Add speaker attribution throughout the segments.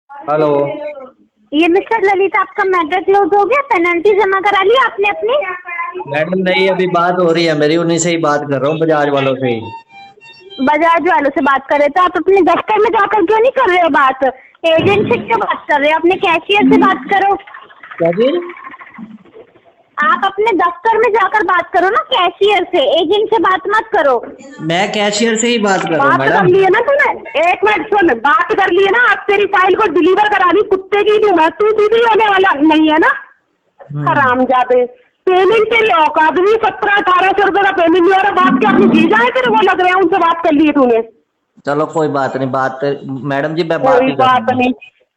Speaker 1: Hello.
Speaker 2: ये mister Lalit, आपका matter close हो गया? पेनल्टी जमा करा ली आपने अपनी?
Speaker 1: मैडम नहीं, अभी बात हो रही है मेरी, उन्हीं से ही बात कर रहा हूँ, बजाज वालों से ही।
Speaker 2: बजाज वालों से बात कर रहे तो आप अपने दफ्तर में जाकर क्यों नहीं कर रहे हो बात? एजेंट से क्यों बात कर रहे हो? अपने कैशियर से बात करो।
Speaker 1: क्या जी?
Speaker 2: आप अपने दफ्तर में जाकर बात करो ना, कैशियर से। एजेंट से बात मत करो।
Speaker 1: मैं कैशियर से ही बात कर रहा हूँ
Speaker 2: बात कर
Speaker 1: मैडम।
Speaker 2: लिए ना तूने? एक मिनट सुन, बात कर लिए ना? आप तेरी फाइल को डिलीवर करा दी, कुत्ते की दूं मैं, तू सीधी होने वाला नहीं है ना?
Speaker 1: हम्म।
Speaker 2: हरामजादे। पेमेंट के लिए औकात भी 1700-1800 रुपए का पेमेंट नहीं हो रहा। बात क्या अपनी जी जाए तेरे को लग रहा है? उनसे बात कर ली तूने?
Speaker 1: चलो कोई बात नहीं, बात मैडम जी मैं बात
Speaker 2: कोई
Speaker 1: ही
Speaker 2: बात
Speaker 1: करूंगा।
Speaker 2: नहीं।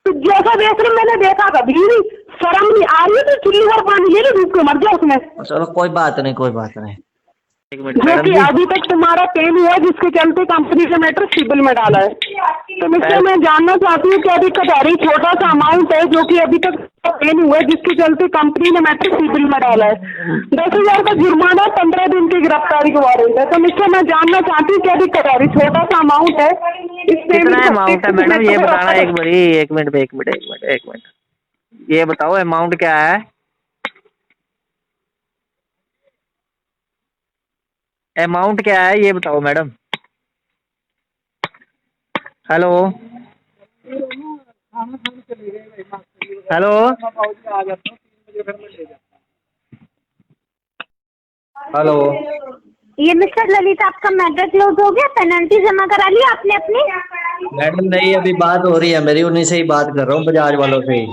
Speaker 2: तू जैसा देख रहे मैंने देखा कभी नहीं। शर्म नहीं आ रही है? तो चुल्ली भर पानी ले ली, डूब के मर जाओ उसमें।
Speaker 1: चलो कोई बात नहीं, कोई बात नहीं। एक मिनट
Speaker 2: जो
Speaker 1: मैडम
Speaker 2: कि
Speaker 1: जी।
Speaker 2: अभी तक तुम्हारा पेन हुआ, जिसके चलते कंपनी से मैटर सिबिल में डाला है। तो मुझसे मैं जानना चाहती हूँ क्या दिक्कत आ रही? छोटा सा अमाउंट है जो कि अभी तक पेन हुआ है, जिसके चलते कंपनी ने मैटर सिबिल में डाला है। 10,000 का जुर्माना, 15 दिन की गिरफ्तारी का वारंट है। तो मुझसे मैं जानना चाहती हूँ क्या दिक्कत आ रही? छोटा सा अमाउंट है, इस
Speaker 3: कितना
Speaker 2: पेमेंट को
Speaker 3: अमाउंट है मैडम, ये बताना एक बारी। एक मिनट एक मिनट एक मिनट एक मिनट, ये बताओ अमाउंट क्या है? अमाउंट क्या है ये बताओ मैडम। Hello hello.
Speaker 1: हेलो।
Speaker 2: ये मिस्टर ललित, आपका मैटर क्लोज हो गया? पेनल्टी जमा करा ली आपने अपनी?
Speaker 1: मैडम नहीं, अभी बात हो रही है मेरी, उन्हीं से ही बात कर रहा हूँ, बजाज वालों से ही।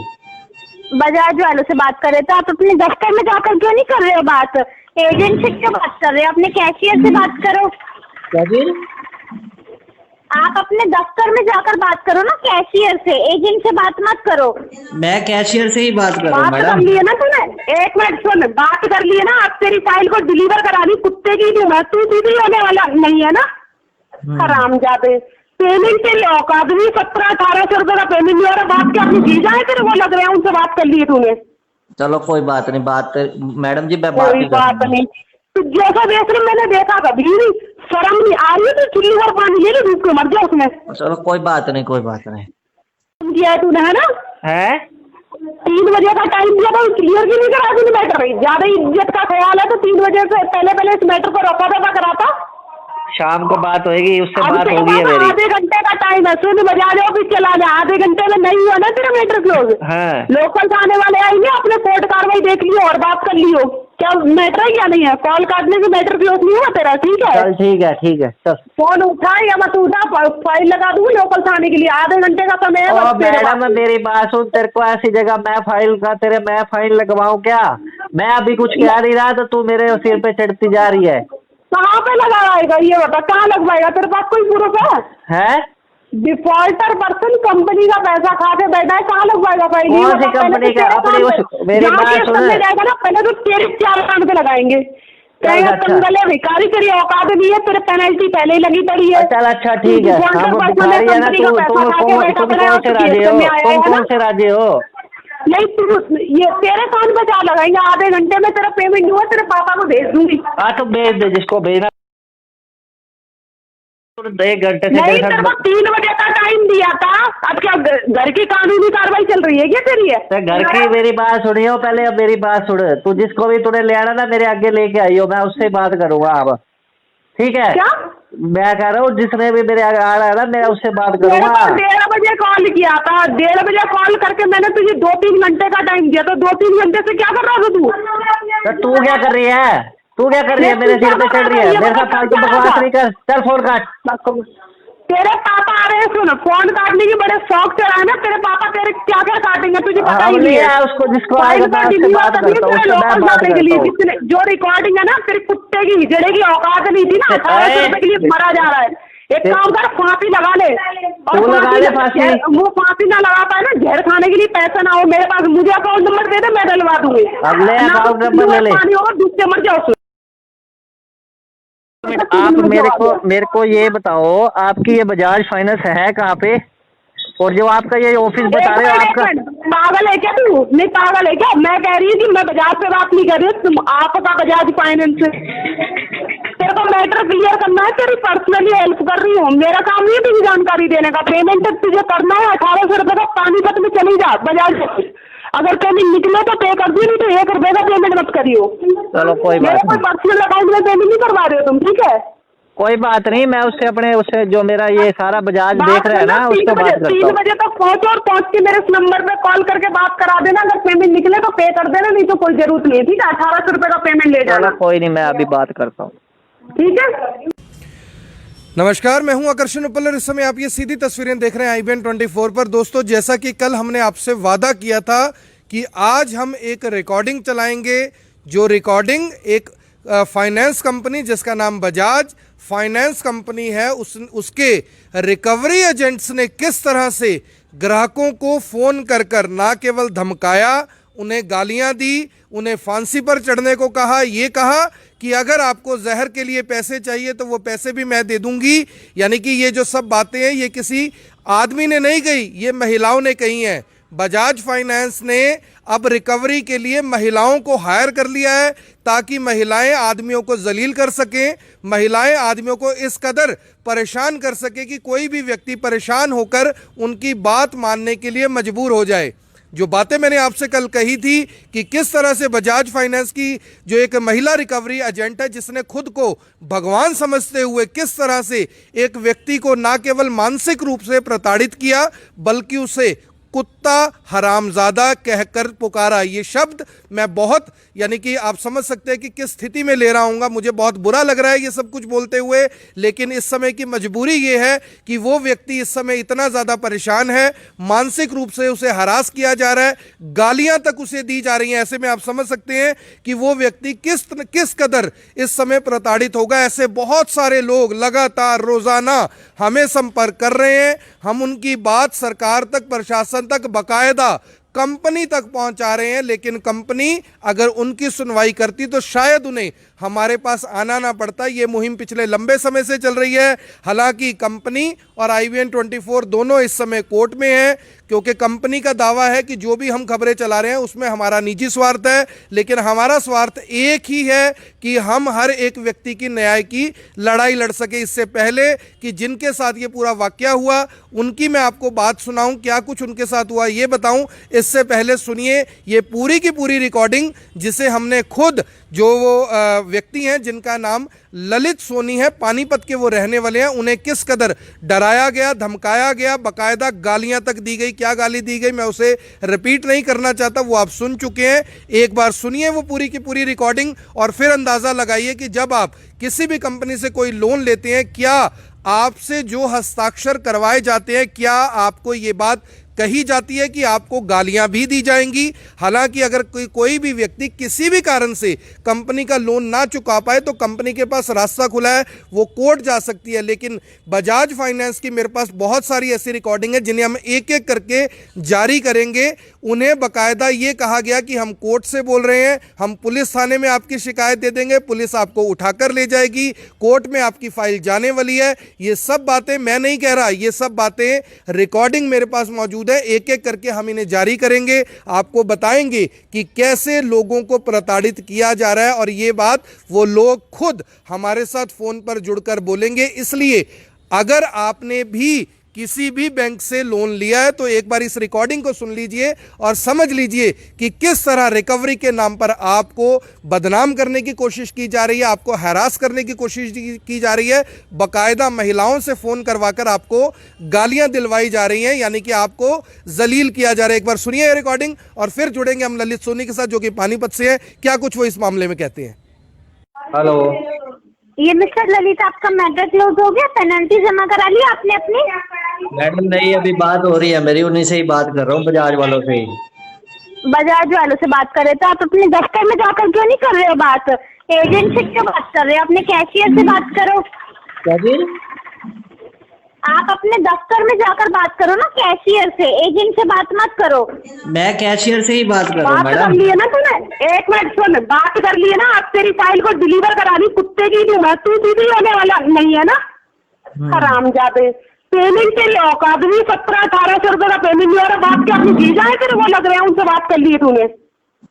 Speaker 2: बजाज वालों से बात कर रहे तो आप अपने दफ्तर में जाकर क्यों नहीं कर रहे हो बात? एजेंट से क्यों बात कर रहे हो? अपने कैशियर से बात करो।
Speaker 1: क्या जी?
Speaker 2: आप अपने दफ्तर में जाकर बात करो ना, कैशियर से। एजेंट से बात मत करो।
Speaker 1: मैं कैशियर से ही बात कर रहा हूँ
Speaker 2: बात कर
Speaker 1: मैडम।
Speaker 2: लिए ना तूने? एक मिनट सुन, बात कर लिए ना? आप तेरी फाइल को डिलीवर करा दी, कुत्ते की दूं मैं, तू सीधी होने वाला नहीं है ना?
Speaker 1: हम्म।
Speaker 2: हरामजादे। पेमेंट के लिए औकात भी 1700-1800 रुपए का पेमेंट नहीं हो रहा। बात क्या अपनी जी जाए तेरे को लग रहा है? उनसे बात कर ली तूने?
Speaker 1: चलो कोई बात नहीं, बात मैडम जी मैं बात
Speaker 2: कोई
Speaker 1: ही
Speaker 2: बात
Speaker 1: करूंगा।
Speaker 2: नहीं। तू जैसा देख रहे मैंने देखा कभी नहीं। शर्म नहीं आ रही है? तो चुल्ली भर पानी ले ली, डूब के मर जाओ उसमें।
Speaker 1: चलो कोई बात नहीं, कोई बात नहीं।
Speaker 2: किया है तूने, है ना?
Speaker 3: है
Speaker 2: 3 बजे का टाइम दिया था, क्लियर भी नहीं करा तूने मैटर। ज्यादा इज्जत का ख्याल है तो 3 बजे से पहले इस मैटर को रफा दफा कराता।
Speaker 3: शाम को बात होएगी, उससे
Speaker 2: अब
Speaker 3: बात
Speaker 2: तेरे
Speaker 3: होगी है
Speaker 2: पास
Speaker 3: मेरी।
Speaker 2: आधे घंटे का टाइम है, सुन बजा दे ऑफिस चला जा। आधे घंटे में नहीं हुआ ना तेरा मैटर क्लोज,
Speaker 3: हाँ
Speaker 2: लोकल से आने वाले आएंगे, अपने कोर्ट कार्रवाई देख लियो और बात कर लियो। क्या मैटर है क्या नहीं है? कॉल काटने से मैटर क्लोज नहीं हुआ तेरा, ठीक है?
Speaker 3: चल ठीक है चल।
Speaker 2: फोन उठा या मत उठा, फाइल लगा दूंगी लोकल से आने के लिए। आधे घंटे का समय है
Speaker 3: ओ
Speaker 2: बस तेरे
Speaker 3: मैडम
Speaker 2: पास।
Speaker 3: मेरी बात सुन, तेरे को ऐसी जगह मैं फाइल लगवाऊं क्या? मैं अभी कुछ कह नहीं रहा तो तू मेरे सिर पे चढ़ती जा रही है।
Speaker 2: कहाँ पे लगाएगा ये बता? कहाँ लगवाएगा? तेरे पास कोई प्रूफ है?
Speaker 3: हैं?
Speaker 2: डिफॉल्टर पर्सन कंपनी का पैसा खा के बैठा है, कहाँ लगवाएगा फाइल? ये
Speaker 3: कौन सी
Speaker 2: बता। पहले
Speaker 3: कंपनी
Speaker 2: तो
Speaker 3: का?
Speaker 2: तेरे
Speaker 3: अपनी
Speaker 2: काम
Speaker 3: उस मेरी
Speaker 2: जहाँ
Speaker 3: बात
Speaker 2: केस
Speaker 3: सुन।
Speaker 2: करने जाएगा ना, पहले तो तेरे 4 कान पे लगाएंगे।
Speaker 3: चल
Speaker 2: तेरे
Speaker 3: अच्छा।
Speaker 2: कंगले भिखारी, तेरी औकात नहीं है, तेरे पेनल्टी पहले ही लगी पड़ी है।
Speaker 3: चल अच्छा
Speaker 2: तू
Speaker 3: ठीक है।
Speaker 2: डिफॉल्टर
Speaker 3: हम
Speaker 2: पर्सन है,
Speaker 3: भिखारी है ना,
Speaker 2: कंपनी का पैसा खा के बैठा
Speaker 3: तुम
Speaker 2: पड़ा है
Speaker 3: कौन
Speaker 2: और
Speaker 3: से
Speaker 2: तू केस
Speaker 3: राज्य हो?
Speaker 2: करने आया
Speaker 3: तुम
Speaker 2: है ना?
Speaker 3: कौन से राज्य हो?
Speaker 2: नहीं तू, ये तेरे कान पे क्या लगाएंगे? आधे घंटे में तेरा पेमेंट हुआ, तेरे पापा को भेज दूंगी।
Speaker 3: हाँ तो भेज दे जिसको भेजना। 1 घंटे से
Speaker 2: नहीं,
Speaker 3: तेरे
Speaker 2: तेरे
Speaker 3: साथ
Speaker 2: को 3 बजे का टाइम दिया था। अब क्या घर की कानूनी कार्रवाई चल रही है क्या तेरी? है
Speaker 3: तो घर की मेरी बात सुनियो पहले। अब मेरी बात सुन, तू जिसको भी तूने ले आना ना मेरे आगे लेके आइयो, मैं उससे बात करूंगा अब, ठीक है?
Speaker 2: क्या?
Speaker 3: मैं कह रहा हूँ जिसने भी मेरे आगे आ रहा है ना, मैं उससे बात
Speaker 2: तेरे
Speaker 3: करूंगा।
Speaker 2: को 1:30 बजे कॉल किया था। 1:30 बजे कॉल करके मैंने तुझे 2-3 घंटे का टाइम दिया। तो 2-3 घंटे से क्या कर रहा था तू?
Speaker 3: तो तू क्या कर रही है? तू क्या कर रही है?
Speaker 2: नहीं,
Speaker 3: मेरे
Speaker 2: तू क्या
Speaker 3: सिर पे
Speaker 2: कर
Speaker 3: चढ़
Speaker 2: रहा
Speaker 3: रही
Speaker 2: था
Speaker 3: है?
Speaker 2: ये
Speaker 3: मेरे
Speaker 2: बता,
Speaker 3: साथ
Speaker 2: कर
Speaker 3: फालतू
Speaker 2: क्या रहा
Speaker 3: बकवास
Speaker 2: था?
Speaker 3: नहीं कर, चल फोन काट।
Speaker 2: तेरे पापा आ रहे हैं, सुन। फोन काटने की बड़े शौक से रहा है ना तेरे पापा। तेरे क्या क्या काटेंगे तुझे पता
Speaker 3: अब
Speaker 2: ही नहीं
Speaker 3: ले
Speaker 2: है।
Speaker 3: आ उसको, जिसको
Speaker 2: फाइल
Speaker 3: आएगा मैं
Speaker 2: को
Speaker 3: उससे
Speaker 2: डिलीवर
Speaker 3: बात
Speaker 2: करनी है
Speaker 3: करता हूँ,
Speaker 2: तेरे
Speaker 3: उससे मैं
Speaker 2: लोकल
Speaker 3: बात
Speaker 2: जाने के लिए।
Speaker 3: करता हूँ।
Speaker 2: जिसने जो रिकॉर्डिंग है ना, तेरे कुत्ते की हिजड़े की औकात नहीं थी ना। 1800 रुपए के लिए मरा जा रहा है। एक काम कर, फांसी लगा ले। और
Speaker 3: तू लगा ले फांसी।
Speaker 2: वो फांसी ना लगा पाए ना, जहर खाने के लिए पैसा ना हो मेरे पास, मुझे अकाउंट नंबर दे दे, मैं डलवा दूंगी।
Speaker 3: अब ले
Speaker 2: ना तो
Speaker 3: अकाउंट नंबर ले ले।
Speaker 2: पानी होगा, डूब के मर जाओ।
Speaker 3: आप मेरे को ये बताओ, आपकी ये बजाज फाइनेंस है कहाँ पे? और जो आपका ये ऑफिस बता रहे हो
Speaker 2: एक
Speaker 3: आपका।
Speaker 2: मिनट, पागल है क्या तू? नहीं पागल है क्या? मैं कह रही हूँ कि मैं बजाज पे बात नहीं कर रही हूँ, तुम आपका बजाज फाइनेंस। तेरे का मैटर क्लियर करना है, तेरी पर्सनली हेल्प कर रही हूँ, मेरा काम नहीं है तुझे जानकारी देने का। पेमेंट तुझे करना है 1800 रुपए का, पानीपत में चली जा बजाज से। अगर पेमेंट निकले तो पे कर दियो, नहीं तो 1 रुपए का पेमेंट मत करियो।
Speaker 3: चलो कोई
Speaker 2: मेरे
Speaker 3: बात
Speaker 2: कोई
Speaker 3: नहीं,
Speaker 2: पर्सनल अकाउंट में पेमेंट नहीं करवा रहे हो तुम, ठीक है?
Speaker 3: कोई बात नहीं, मैं उससे अपने उससे जो मेरा ये सारा बजाज देख रहा है ना उससे बात करता
Speaker 2: 3
Speaker 3: हूँ।
Speaker 2: बजे तक पहुंचो और पहुंच के मेरे इस नंबर पे कॉल करके बात करा देना। अगर पेमेंट निकले तो पे कर देना, नहीं तो कोई जरूरत नहीं है, ठीक है? 1800 रुपए का पेमेंट ले जाना,
Speaker 3: चलो कोई नहीं, मैं अभी बात करता हूँ।
Speaker 2: ठीक है?
Speaker 4: नमस्कार, मैं हूं आकर्षण उपलर। इस समय आप ये सीधी तस्वीरें देख रहे हैं IBN 24 पर। दोस्तों, जैसा कि कल हमने आपसे वादा किया था कि आज हम एक रिकॉर्डिंग चलाएंगे, जो रिकॉर्डिंग एक फाइनेंस कंपनी जिसका नाम बजाज फाइनेंस कंपनी है उसके रिकवरी एजेंट्स ने किस तरह से ग्राहकों को फ़ोन कर कर ना केवल धमकाया, उन्हें गालियां दी, उन्हें फांसी पर चढ़ने को कहा, ये कहा कि अगर आपको जहर के लिए पैसे चाहिए तो वो पैसे भी मैं दे दूंगी। यानी कि ये जो सब बातें हैं ये किसी आदमी ने नहीं कही, ये महिलाओं ने कही हैं। बजाज फाइनेंस ने अब रिकवरी के लिए महिलाओं को हायर कर लिया है ताकि महिलाएं आदमियों को जलील कर सकें, महिलाएं आदमियों को इस कदर परेशान कर सके कि कोई भी व्यक्ति परेशान होकर उनकी बात मानने के लिए मजबूर हो जाए। जो बातें मैंने आपसे कल कही थी कि किस तरह से बजाज फाइनेंस की जो एक महिला रिकवरी एजेंट है जिसने खुद को भगवान समझते हुए किस तरह से एक व्यक्ति को ना केवल मानसिक रूप से प्रताड़ित किया बल्कि उसे कुत्ता हरामजादा कहकर पुकारा। ये शब्द मैं बहुत, यानी कि आप समझ सकते हैं कि किस स्थिति में ले रहा हूँगा। मुझे बहुत बुरा लग रहा है ये सब कुछ बोलते हुए, लेकिन इस समय की मजबूरी ये है कि वो व्यक्ति इस समय इतना ज़्यादा परेशान है, मानसिक रूप से उसे हरास किया जा रहा है, गालियाँ तक उसे दी जा रही हैं। ऐसे में आप समझ सकते हैं कि वो व्यक्ति किस कदर इस समय प्रताड़ित होगा। ऐसे बहुत सारे लोग लगातार रोज़ाना हमें संपर्क कर रहे हैं। हम उनकी बात सरकार तक, प्रशासन तक, बाकायदा कंपनी तक पहुंचा रहे हैं, लेकिन कंपनी अगर उनकी सुनवाई करती तो शायद उन्हें हमारे पास आना ना पड़ता। ये मुहिम पिछले लंबे समय से चल रही है। हालांकि कंपनी और IBN 24 दोनों इस समय कोर्ट में है, क्योंकि कंपनी का दावा है कि जो भी हम खबरें चला रहे हैं उसमें हमारा निजी स्वार्थ है, लेकिन हमारा स्वार्थ एक ही है कि हम हर एक व्यक्ति की न्याय की लड़ाई लड़ सके। इससे पहले कि जिनके साथ ये पूरा वाकया हुआ उनकी मैं आपको बात सुनाऊं, क्या कुछ उनके साथ हुआ ये बताऊं, इससे पहले सुनिए ये पूरी की पूरी रिकॉर्डिंग जिसे हमने खुद, जो वो व्यक्ति हैं जिनका नाम ललित सोनी है, पानीपत के वो रहने वाले हैं, उन्हें किस कदर डराया गया, धमकाया गया, बाकायदा गालियां तक दी गई। क्या गाली दी गई मैं उसे रिपीट नहीं करना चाहता, वो आप सुन चुके हैं। एक बार सुनिए वो पूरी की पूरी रिकॉर्डिंग और फिर अंदाज़ा लगाइए कि जब आप किसी भी कंपनी से कोई लोन लेते हैं, क्या आपसे जो हस्ताक्षर करवाए जाते हैं, क्या आपको ये बात कही जाती है कि आपको गालियां भी दी जाएंगी। हालांकि अगर कोई भी व्यक्ति किसी भी कारण से कंपनी का लोन ना चुका पाए तो कंपनी के पास रास्ता खुला है, वो कोर्ट जा सकती है। लेकिन बजाज फाइनेंस की मेरे पास बहुत सारी ऐसी रिकॉर्डिंग है जिन्हें हम एक एक करके जारी करेंगे। उन्हें बाकायदा ये कहा गया कि हम कोर्ट से बोल रहे हैं, हम पुलिस थाने में आपकी शिकायत दे देंगे, पुलिस आपको उठाकर ले जाएगी, कोर्ट में आपकी फाइल जाने वाली है। ये सब बातें मैं नहीं कह रहा, ये सब बातें रिकॉर्डिंग मेरे पास मौजूद है। एक एक करके हम इन्हें जारी करेंगे, आपको बताएंगे कि कैसे लोगों को प्रताड़ित किया जा रहा है, और ये बात वो लोग खुद हमारे साथ फोन पर जुड़कर बोलेंगे। इसलिए अगर आपने भी किसी भी बैंक से लोन लिया है तो एक बार इस रिकॉर्डिंग को सुन लीजिए और समझ लीजिए कि किस तरह रिकवरी के नाम पर आपको बदनाम करने की कोशिश की जा रही है, आपको हैरास करने की कोशिश की जा रही है, बाकायदा महिलाओं से फ़ोन करवाकर आपको गालियां दिलवाई जा रही हैं, यानी कि आपको जलील किया जा रहा है। एक बार सुनिए रिकॉर्डिंग और फिर जुड़ेंगे हम ललित सोनी के साथ, जो कि पानीपत से है। क्या कुछ वो इस मामले में कहते हैं।
Speaker 1: हेलो,
Speaker 5: ये मिस्टर ललित, आपका मैटर क्लोज हो गया? पेनल्टी जमा करा ली आपने अपनी?
Speaker 1: मैडम नहीं, अभी बात हो रही है मेरी, उन्हीं से ही बात कर रहा हूँ, बजाज वालों से ही।
Speaker 5: बजाज वालों से बात कर रहे तो आप अपने दफ्तर में जाकर क्यों नहीं कर रहे हो बात? एजेंट से क्यों बात कर रहे हो? अपने कैशियर से बात करो।
Speaker 1: क्या जी?
Speaker 5: आप अपने दफ्तर में जाकर बात करो ना, कैशियर से, एजेंट से बात मत करो।
Speaker 1: मैं कैशियर से ही बात कर रहा हूँ
Speaker 2: बात कर
Speaker 1: मैडम।
Speaker 2: लिए ना तूने? एक मिनट सुन, बात कर लिए ना, अब तेरी फाइल को डिलीवर करानी कुत्ते की नहीं है, तू सीधी होने वाला नहीं है ना। हरामजादे, पेमेंट के लिए औकात भी 1700-1800 रुपए का पेमेंट नहीं हो रहा। बात क्या अपनी जीजा है तेरे वो लग रहे हैं, उनसे बात कर लिए तूने?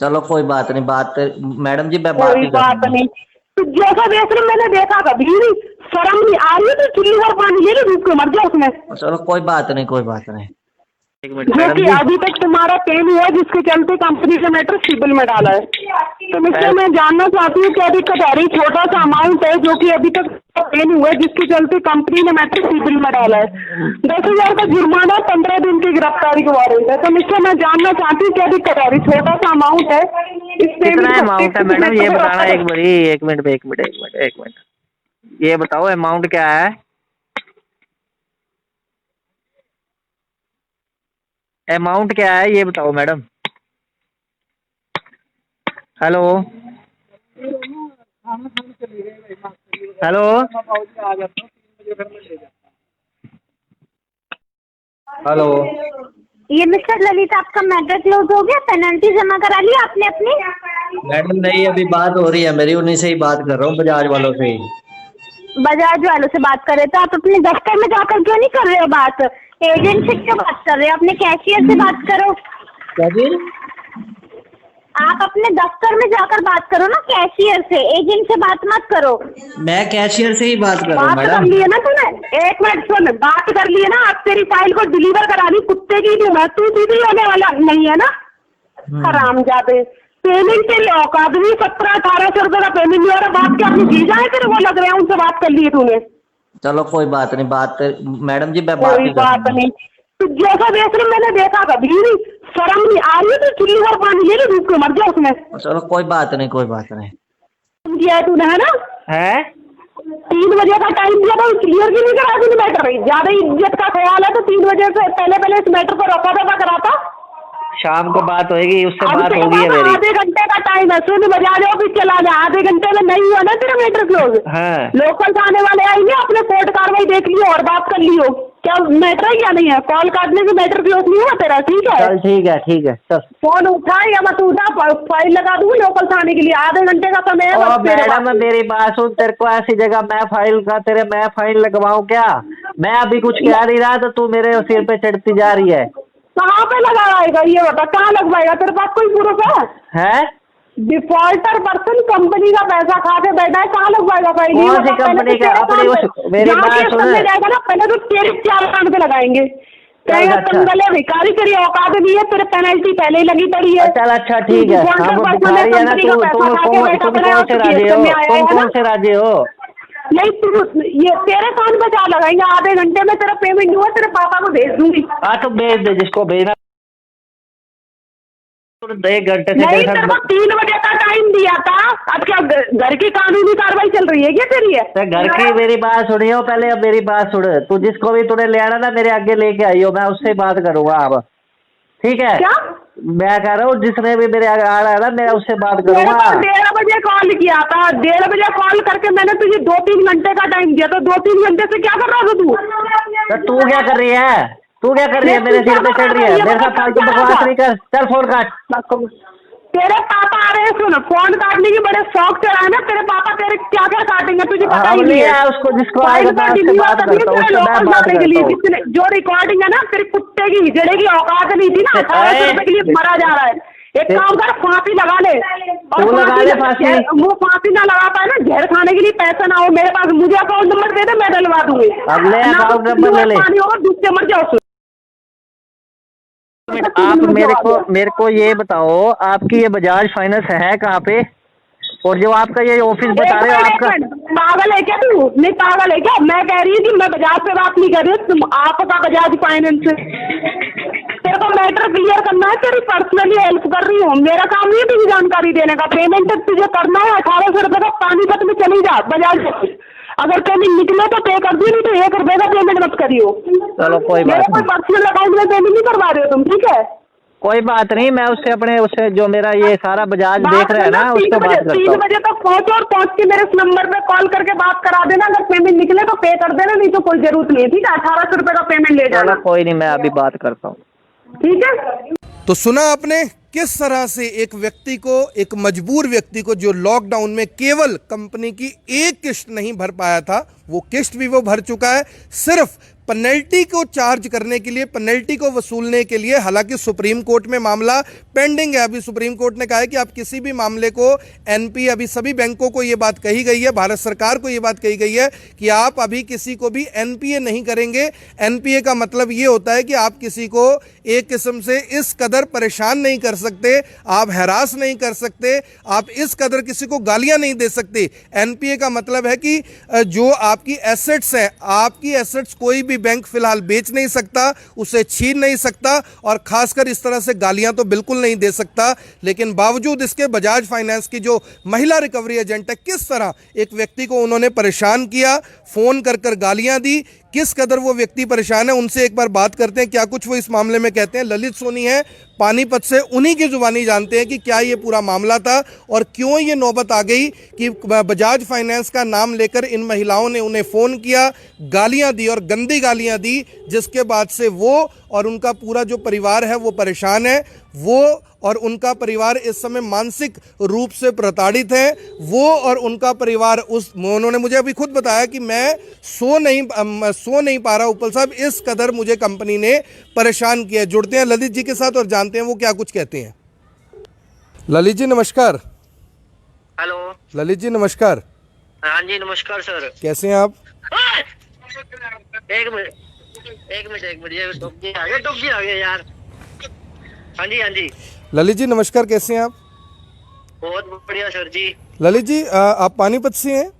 Speaker 1: चलो कोई बात नहीं, बात मैडम जी मैं बात
Speaker 2: कोई
Speaker 1: नहीं
Speaker 2: बात
Speaker 1: करूंगा।
Speaker 2: नहीं, तो जैसा बेच रहे मैंने देखा कभी नहीं, शर्म नहीं आ रही है? तो चुल्ली भर पानी ले लो, डूब के मर जाओ उसमें।
Speaker 1: चलो कोई बात नहीं, कोई बात नहीं।
Speaker 3: एक मिनट
Speaker 2: जो
Speaker 3: मैडम
Speaker 2: कि
Speaker 3: जी,
Speaker 2: अभी तक तुम्हारा पेन हुआ जिसके चलते कंपनी से मैटर सिविल में डाला है। तो इसलिए मैं जानना चाहती हूँ क्या दिक्कत आ रही? छोटा सा अमाउंट है जो कि अभी तक पेन हुआ है जिसके चलते कंपनी ने मैटर सिविल में डाला है। 10,000 का जुर्माना, 15 दिन की गिरफ्तारी का वारंट है। तो इसलिए मैं जानना चाहती हूँ क्या दिक्कत आ रही? छोटा सा अमाउंट है,
Speaker 3: कितना अमाउंट है मैडम ये बताना एक बारी। एक मिनट, ये बताओ अमाउंट क्या है? अमाउंट क्या है ये बताओ मैडम। Hello hello
Speaker 1: hello.
Speaker 5: ये मिस्टर ललित, आपका मैटर क्लोज हो गया? पेनल्टी जमा करा ली आपने अपनी?
Speaker 1: मैडम नहीं, अभी बात हो रही है मेरी, उन्हीं से ही बात कर रहा हूँ, बजाज वालों से ही।
Speaker 5: बजाज वालों से बात कर रहे थे आप? अपने दफ्तर में जाकर क्यों नहीं कर रहे हो बात? एजेंट से क्यों बात कर रहे हो? अपने कैशियर से बात करो।
Speaker 1: क्या जी?
Speaker 5: आप अपने दफ्तर में जाकर बात करो ना, कैशियर से। एजेंट से बात मत करो।
Speaker 1: मैं कैशियर से ही बात कर रहा हूँ
Speaker 2: बात कर
Speaker 1: मैडम।
Speaker 2: ली है ना तूने? एक मिनट सुन, बात कर ली है ना? अब तेरी फाइल को डिलीवर करा दी, कुत्ते की हूँ मैं, तू सीधी होने वाला नहीं है ना? हरामजादे। पेमेंट के लिए औकात भी 1700-1800 रुपए का पेमेंट नहीं हो रहा। बात क्या अपनी चीज है तेरे को लग रहा है? उनसे बात कर ली है तूने?
Speaker 1: चलो कोई बात नहीं, बात मैडम जी मैं बात
Speaker 2: कोई
Speaker 1: ही कर
Speaker 2: बात
Speaker 1: रहा हूँ।
Speaker 2: नहीं। तो जैसा बेच रहे मैंने देखा कभी नहीं, शर्म नहीं आ रही है? तो चुल्ली भर पानी ले लो, डूब के मर जाओ उसमें।
Speaker 1: चलो कोई बात नहीं, कोई बात नहीं।
Speaker 2: किया है तूने, है ना?
Speaker 3: है
Speaker 2: 3 बजे का टाइम दिया था, क्लियर भी नहीं करा तूने मैटर। ज्यादा इज्जत का ख्याल है तो 3 बजे से पहले इस मैटर को रखा दफा कराता।
Speaker 3: शाम को बात होगी, उससे
Speaker 2: अब
Speaker 3: बात
Speaker 2: तेरे
Speaker 3: होगी है
Speaker 2: पास
Speaker 3: मेरी।
Speaker 2: आधे घंटे का टाइम है, सुन बजा जाओ फिर चला जा। आधे घंटे में नहीं हुआ ना तेरा मैटर क्लोज,
Speaker 3: हाँ
Speaker 2: लोकल थाने वाले आएंगे, अपने कोर्ट कार्रवाई देख लियो और बात कर लियो। क्या मैटर है क्या नहीं है? कॉल काटने से मैटर क्लोज नहीं हुआ तेरा, ठीक है?
Speaker 3: चल ठीक है चल।
Speaker 2: फोन उठा या मत उठा, फाइल लगा दूंगी लोकल थाने के लिए। आधे घंटे का समय है
Speaker 3: ओ
Speaker 2: बस तेरे
Speaker 3: मैडम
Speaker 2: पास।
Speaker 3: मेरी बात सुन, तेरे को ऐसी जगह मैं फाइन लगवाऊं क्या? मैं अभी कुछ कह नहीं रहा तो तू मेरे सिर पे चढ़ती जा रही है।
Speaker 2: कहाँ पे लगाएगा ये बता? कहाँ लगवाएगा? तेरे पास कोई प्रूफ है?
Speaker 3: हैं?
Speaker 2: डिफॉल्टर पर्सन कंपनी का पैसा खा के बैठा है, कहाँ लगवाएगा फाइल?
Speaker 3: कौन सी कंपनी का? अपनी मेरी बात सुन।
Speaker 2: जाएगा ना, पहले तो तेरे 4 कांड पे लगाएंगे। तेरे
Speaker 3: अच्छा।
Speaker 2: कंगले भिखारी, तेरी औकात नहीं है, तेरे पेनल्टी पहले ही लगी पड़ी है।
Speaker 3: चल अच्छा ठीक है।
Speaker 2: डिफॉल्टर
Speaker 3: हम
Speaker 2: पर्सन
Speaker 3: भिखारी है ना,
Speaker 2: कंपनी का पैसा खा के बैठा
Speaker 3: तुम
Speaker 2: पड़ा है,
Speaker 3: कौन
Speaker 2: और
Speaker 3: से
Speaker 2: तू
Speaker 3: राज्य
Speaker 2: केस
Speaker 3: हो?
Speaker 2: करने आया है
Speaker 3: तुम
Speaker 2: ना?
Speaker 3: कौन से राज्य हो?
Speaker 2: नहीं तू, ये तेरे कान पे 4 लगाएंगे। आधे घंटे में तेरा पेमेंट हुआ, तेरे पापा को भेज दूंगी।
Speaker 3: हाँ तो भेज दे जिसको भेजना। 1 घंटे से
Speaker 2: नहीं,
Speaker 3: तेरे
Speaker 2: तेरे
Speaker 3: साथ
Speaker 2: को 3 बजे का टाइम दिया था। अब क्या घर की कानूनी कार्रवाई चल रही है क्या तेरी? है
Speaker 3: तो घर की मेरी बात सुनियो पहले। अब मेरी बात सुन, तू जिसको भी तूने ले आना ना मेरे आगे लेके आइयो, मैं उससे बात करूंगा अब, ठीक है?
Speaker 2: क्या?
Speaker 3: मैं कह रहा हूँ जिसने भी मेरे आगे आ रहा है ना मैं उससे बात
Speaker 2: मेरे
Speaker 3: करूंगा।
Speaker 2: को 1:30 बजे कॉल किया था। 1:30 बजे कॉल करके मैंने तुझे 2-3 घंटे का टाइम दिया। तो 2-3 घंटे से क्या कर रहा था तू?
Speaker 3: तो तू क्या कर रही है? मेरे सिर पे चढ़ रही है? मेरे साथ फालतू बकवास नहीं कर, चल फोन काट।
Speaker 2: तेरे पापा आ रहे हैं, सुन, फोन काटने की बड़े शौक से रहा है ना तेरे पापा। तेरे क्या क्या काटेंगे तुझे पता ही नहीं है।
Speaker 3: उसको जिसको आएगा मैं उससे बात करता हूँ, उससे मैं बात करता हूँ।
Speaker 2: जो रिकॉर्डिंग है ना तेरे कुत्ते की हिजड़े की औकात नहीं थी ना, 1800 रुपए के लिए मरा जा रहा है। एक काम कर, फांसी लगा ले।
Speaker 3: तू लगा ले फांसी।
Speaker 2: वो फांसी ना लगा पाए ना, जहर खाने के लिए पैसा ना हो मेरे पास, मुझे अकाउंट नंबर दे दे, मैं डलवा दूंगी।
Speaker 3: अब ले अकाउंट नंबर ले ले।
Speaker 2: पानी होगा दूध से मर जाओ।
Speaker 3: आप मेरे को ये बताओ, आपकी ये बजाज फाइनेंस है कहाँ पे? और जो आपका ये ऑफिस बता रहे हो आपका,
Speaker 2: पागल है क्या तू? नहीं पागल है क्या? मैं कह रही हूँ कि मैं बजाज पे बात नहीं कर रही हूँ, तुम आपका बजाज फाइनेंस। तेरे को मैटर क्लियर करना है, तेरी पर्सनली हेल्प कर रही हूँ। मेरा काम नहीं है तुझे जानकारी देने का। पेमेंट तुझे करना है 1800 रुपए का। पानीपत में चली जा बजाज। अगर पेमेंट निकले तो पे कर दी, नहीं तो 1 रुपए का पेमेंट मत करियो।
Speaker 3: चलो कोई बात
Speaker 2: मेरे कोई
Speaker 3: नहीं।
Speaker 2: पर्सनल अकाउंट में पेमेंट नहीं करवा रहे हो तुम, ठीक है?
Speaker 3: कोई बात नहीं, मैं उससे जो मेरा ये सारा बजाज देख रहा है ना उससे बात करता
Speaker 2: 3
Speaker 3: हूँ।
Speaker 2: बजे तक पहुंचो और पहुंच के मेरे इस नंबर पे कॉल करके बात करा देना। अगर पेमेंट निकले तो पे कर देना, नहीं तो कोई जरूरत नहीं है, ठीक है? 1800 रुपए का पेमेंट ले जाना,
Speaker 3: चलो कोई नहीं, मैं अभी बात करता हूँ।
Speaker 2: ठीक है?
Speaker 4: तो सुना आपने किस तरह से एक व्यक्ति को, एक मजबूर व्यक्ति को जो लॉकडाउन में केवल कंपनी की एक किस्त नहीं भर पाया था, वो किस्त भी वो भर चुका है। सिर्फ पेनल्टी को चार्ज करने के लिए, पेनल्टी को वसूलने के लिए। हालांकि सुप्रीम कोर्ट में मामला पेंडिंग है। अभी सुप्रीम कोर्ट ने कहा है कि आप किसी भी मामले को एनपीए, अभी सभी बैंकों को यह बात कही गई है, भारत सरकार को यह बात कही गई है कि आप अभी किसी को भी एनपीए नहीं करेंगे। एनपीए का मतलब यह होता है कि आप किसी को एक किस्म से इस कदर परेशान नहीं कर सकते, आप हैरास नहीं कर सकते, आप इस कदर किसी को गालियां नहीं दे सकते। एनपीए का मतलब है कि जो आपकी एसेट्स हैं, आपकी एसेट्स कोई भी बैंक फिलहाल बेच नहीं सकता, उसे छीन नहीं सकता, और खासकर इस तरह से गालियां तो बिल्कुल नहीं दे सकता। लेकिन बावजूद इसके बजाज फाइनेंस की जो महिला रिकवरी एजेंट है, किस तरह एक व्यक्ति को उन्होंने परेशान किया, फोन कर कर गालियां दी, किस कदर वो व्यक्ति परेशान है, उनसे एक बार बात करते हैं क्या कुछ वो इस मामले में कहते हैं। ललित सोनी है पानीपत से, उन्हीं की जुबानी जानते हैं कि क्या ये पूरा मामला था और क्यों ये नौबत आ गई कि बजाज फाइनेंस का नाम लेकर इन महिलाओं ने उन्हें फ़ोन किया, गालियां दी और गंदी गालियां दी, जिसके बाद से वो और उनका पूरा जो परिवार है वो परेशान है। वो और उनका परिवार इस समय मानसिक रूप से प्रताड़ित है। वो और उनका परिवार उन्होंने मुझे अभी खुद बताया कि मैं सो नहीं पा रहा उपल साहब, इस कदर मुझे कंपनी ने परेशान किया। जुड़ते हैं ललित जी के साथ और जानते हैं वो क्या कुछ कहते हैं। ललित जी नमस्कार।
Speaker 6: हेलो
Speaker 4: ललित जी नमस्कार।
Speaker 6: हाँ जी नमस्कार सर,
Speaker 4: कैसे हैं आप?
Speaker 6: एक मिनट ये डॉगी आ गया यार। हाँ जी
Speaker 4: ललित जी नमस्कार, कैसे हैं आप?
Speaker 6: बहुत बढ़िया सर जी।
Speaker 4: ललित जी आप पानीपत से हैं?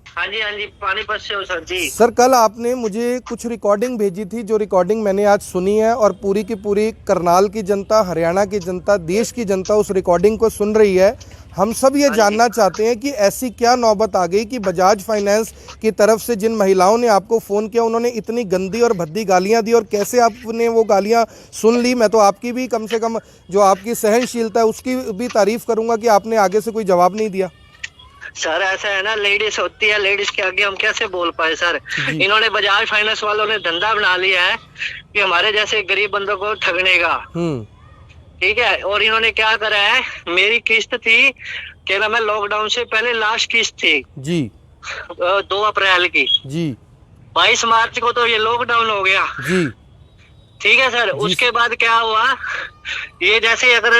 Speaker 6: हाँ जी पानीपत से हो सर जी।
Speaker 4: सर कल आपने मुझे कुछ रिकॉर्डिंग भेजी थी, जो रिकॉर्डिंग मैंने आज सुनी है और पूरी की पूरी करनाल की जनता, हरियाणा की जनता, देश की जनता उस रिकॉर्डिंग को सुन रही है। हम सब ये जानना चाहते हैं कि ऐसी क्या नौबत आ गई कि बजाज फाइनेंस की तरफ से जिन महिलाओं ने आपको फ़ोन किया उन्होंने इतनी गंदी और भद्दी गालियां दी, और कैसे आपने वो गालियां सुन ली। मैं तो आपकी भी कम से कम जो आपकी सहनशीलता है उसकी भी तारीफ करूंगा कि आपने आगे से कोई जवाब नहीं दिया।
Speaker 6: सर ऐसा है ना, लेडीज होती है, लेडीज के आगे हम कैसे बोल पाए सर। इन्होंने बजाज फाइनेंस वालों ने धंधा बना लिया है कि हमारे जैसे गरीब बंदों को ठगने का। ठीक है, और इन्होंने क्या करा है, मेरी किस्त थी क्या नाम है, लॉकडाउन से पहले लास्ट किस्त थी
Speaker 4: जी
Speaker 6: 2 अप्रैल की
Speaker 4: जी।
Speaker 6: 22 मार्च को तो ये लॉकडाउन हो गया
Speaker 4: जी
Speaker 6: ठीक है सर। उसके बाद क्या हुआ, ये जैसे अगर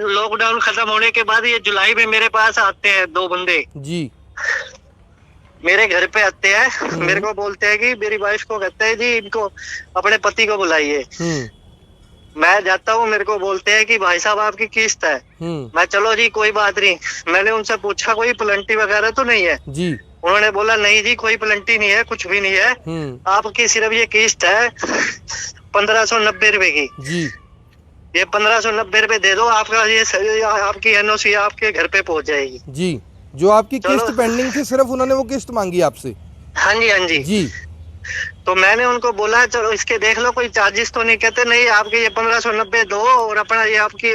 Speaker 6: लॉकडाउन खत्म होने के बाद ये जुलाई में मेरे पास आते हैं 2 बंदे
Speaker 4: जी,
Speaker 6: मेरे घर पे आते हैं। मेरे को बोलते हैं कि मेरी वाइफ को कहते हैं जी इनको अपने पति को बुलाइए। मैं जाता हूँ, मेरे को बोलते हैं कि भाई साहब आपकी किस्त है। मैं चलो जी कोई बात नहीं। मैंने उनसे पूछा कोई पेनल्टी वगैरह तो नहीं है
Speaker 4: जी।
Speaker 6: उन्होंने बोला नहीं जी कोई पेनल्टी नहीं है, कुछ भी नहीं है, आपकी सिर्फ ये किस्त है 1590 रुपए की
Speaker 4: जी।
Speaker 6: ये 1590 रुपए दे दो, आपका ये आपकी एनओसी आपके घर पे पहुंच जाएगी
Speaker 4: जी। जो आपकी किस्त पेंडिंग थी सिर्फ उन्होंने वो किस्त मांगी आपसे?
Speaker 6: हाँ जी
Speaker 4: जी।
Speaker 6: तो मैंने उनको बोला चलो इसके देख लो कोई चार्जेस तो नहीं। कहते नहीं आपके ये 1590 दो और अपना ये आपकी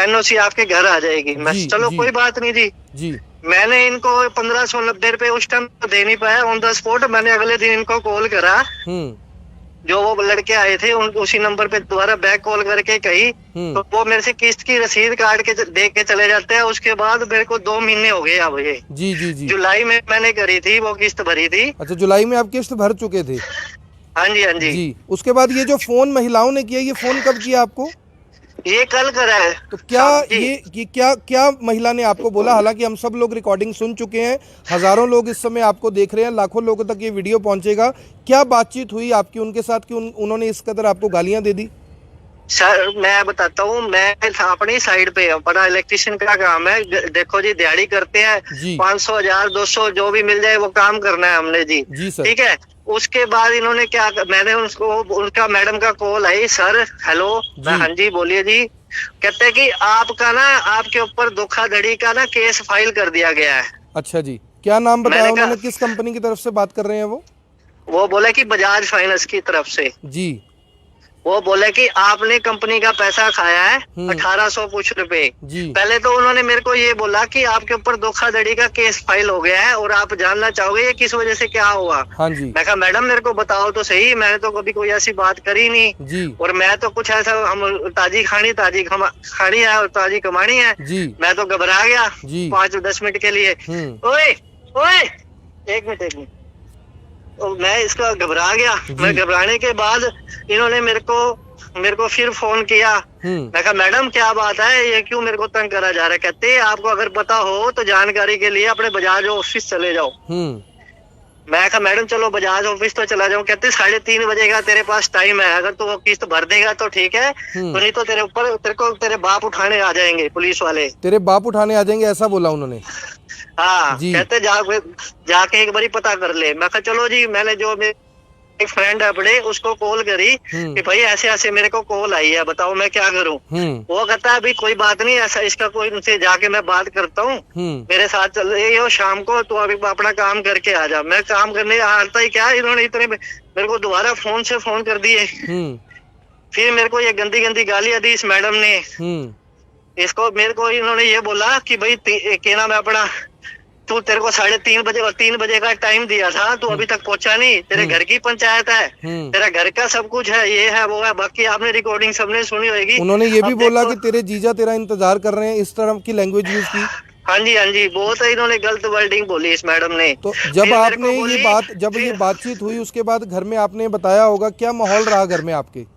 Speaker 6: एनओसी आपके घर आ जाएगी। मैं चलो कोई बात नहीं जी। मैंने इनको 1590 रुपए उस टाइम दे नहीं पाया, ऑन द स्पॉट मैंने अगले दिन इनको कॉल करा। जो वो लड़के आए थे उसी नंबर पे दोबारा बैक कॉल करके कही, तो वो मेरे से किस्त की रसीद काट के दे के चले जाते हैं। उसके बाद मेरे को 2 महीने हो गए अब ये। जी। जुलाई में मैंने करी थी वो किस्त भरी थी। अच्छा, जुलाई में आप किस्त भर चुके थे? हाँ जी। उसके बाद ये जो फोन महिलाओं ने किया, ये फोन कब किया आपको? ये कल करा है। तो क्या महिला ने आपको बोला? हालांकि हम सब लोग रिकॉर्डिंग सुन चुके हैं, हजारों लोग इस समय आपको देख रहे हैं, लाखों लोगों तक ये वीडियो पहुंचेगा। क्या बातचीत हुई आपकी उनके साथ कि उन्होंने इस कदर आपको गालियां दे दी? सर मैं बताता हूँ, मैं अपनी साइड पे अपना इलेक्ट्रिशियन का काम है। देखो जी दिहाड़ी करते हैं, 500 1000 200 जो भी मिल जाए वो काम करना है हमने जी। ठीक है। उसके बाद इन्होंने क्या, मैंने उनका मैडम का कॉल आई, सर हेलो, हाँ जी बोलिए जी। कहते हैं कि आपका ना आपके ऊपर धोखाधड़ी का ना केस फाइल कर दिया गया है। अच्छा जी, क्या नाम बताया उन्होंने? किस कंपनी की तरफ से बात कर रहे हैं वो बोले कि बजाज फाइनेंस की तरफ से जी। वो बोले कि आपने कंपनी का पैसा खाया है 1800 कुछ रुपए। पहले तो उन्होंने मेरे को ये बोला कि आपके ऊपर धोखाधड़ी का केस फाइल हो गया है और आप जानना चाहोगे ये किस वजह से क्या हुआ। हाँ जी। मैं कहा मैडम मेरे को बताओ तो सही, मैंने तो कभी कोई ऐसी बात करी नहीं जी। और मैं तो कुछ ऐसा, हम ताजी खानी है और ताजी कमानी है जी। मैं तो घबरा गया 5-10 मिनट के लिए। ओए 1 मिनट मैं इसका घबरा गया। मैं घबराने के बाद इन्होंने मेरे को फिर फोन किया। मैं कहा मैडम क्या बात है, ये क्यों मेरे को तंग करा जा रहा है। कहते आपको अगर पता हो तो जानकारी के लिए अपने बजाज ऑफिस चले जाओ। मैं कहा मैडम चलो बजाज ऑफिस तो चला जाऊं। कहते 3:30 बजे का तेरे पास टाइम है, अगर तू वो किस्त भर देगा तो ठीक है, तो नहीं तो तेरे ऊपर तेरे बाप उठाने आ जाएंगे पुलिस वाले।
Speaker 4: तेरे बाप उठाने आ जाएंगे ऐसा बोला उन्होंने?
Speaker 6: हाँ कहते जाके एक बारी पता कर ले। मैं कहा चलो जी। मैंने जो एक फ्रेंड है अपने उसको कॉल करी कि भाई ऐसे ऐसे मेरे को कॉल आई है, बताओ मैं क्या करूं। वो कहता है अभी कोई बात नहीं, ऐसा इसका कोई उनसे जाके मैं बात करता हूँ, मेरे साथ चल रही हो शाम को, तो अभी अपना काम करके आ जा। मैं काम करने आता ही क्या, इन्होंने इतने मेरे को दोबारा फोन से फोन कर दिए। फिर मेरे को ये गंदी गंदी गालियां दी इस मैडम ने। इसको मेरे को इन्होंने ये बोला कि भाई क्या नाम है अपना, तू तेरे को 3:30 बजे और 3 बजे का टाइम दिया था, तू अभी तक पहुंचा नहीं, तेरे घर की पंचायत है, तेरा घर का सब कुछ है, ये है वो है। बाकी आपने रिकॉर्डिंग सबने सुनी होगी।
Speaker 4: उन्होंने ये भी बोला कि तेरे जीजा तेरा इंतजार कर रहे हैं, इस तरह की लैंग्वेज यूज की।
Speaker 6: हाँ जी बहुत इन्होंने गलत वर्डिंग बोली इस मैडम ने।
Speaker 4: तो जब आपने ये बातचीत हुई उसके बाद घर में आपने बताया होगा, क्या माहौल रहा घर में आपके?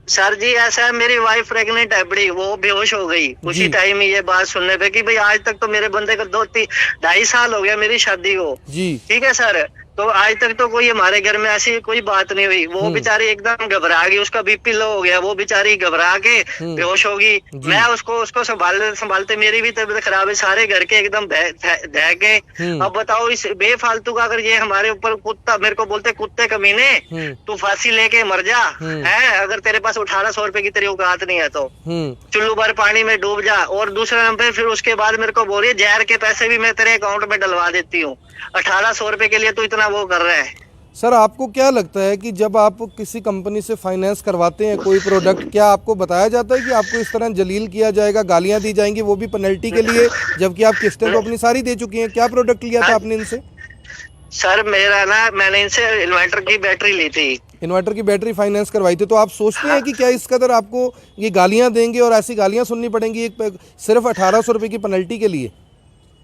Speaker 6: सर जी ऐसा है, मेरी वाइफ प्रेग्नेंट है बड़ी, वो बेहोश हो गई उसी टाइम ही ये बात सुनने पे कि भाई आज तक तो मेरे बंदे को 2-2.5 साल हो गया मेरी शादी को जी। ठीक है सर, तो आज तक तो कोई हमारे घर में ऐसी कोई बात नहीं हुई। वो बेचारी एकदम घबरा गई, उसका बीपी लो हो गया, वो बेचारी घबरा के बेहोश होगी। मैं उसको संभालते मेरी भी तबीयत खराब है, सारे घर के एकदम दह गए। अब बताओ इस बेफालतू का अगर ये हमारे ऊपर कुत्ता, मेरे को बोलते कुत्ते कमीने तू फांसी लेके मर जा है, अगर तेरे पास 1800 रुपए की तेरी औकात नहीं है तो चुल्लू भर पानी में डूब जा। और दूसरे नंबर फिर उसके बाद मेरे को बोल रही है जहर के पैसे भी मैं तेरे अकाउंट में डलवा देती हूँ, 1800 रुपए के लिए तू इतना वो कर रहा है।
Speaker 4: सर आपको क्या लगता है कि जब आप किसी कंपनी से फाइनेंस करवाते हैं कोई प्रोडक्ट, क्या आपको बताया जाता है कि आपको इस तरह जलील किया जाएगा, गालियां दी जाएंगी, वो भी पेनल्टी के लिए, जबकि आप किस्तें तो अपनी सारी दे चुकी हैं? क्या प्रोडक्ट लिया था आपने इनसे?
Speaker 6: सर मैंने इनसे इन्वर्टर की बैटरी ली थी।
Speaker 4: इन्वर्टर की बैटरी फाइनेंस करवाई थी, तो आप सोचते हैं कि क्या इस कदर आपको ये गालियां देंगे और ऐसी गालियां सुननी पड़ेंगी सिर्फ 1800 रुपए की पेनल्टी के लिए?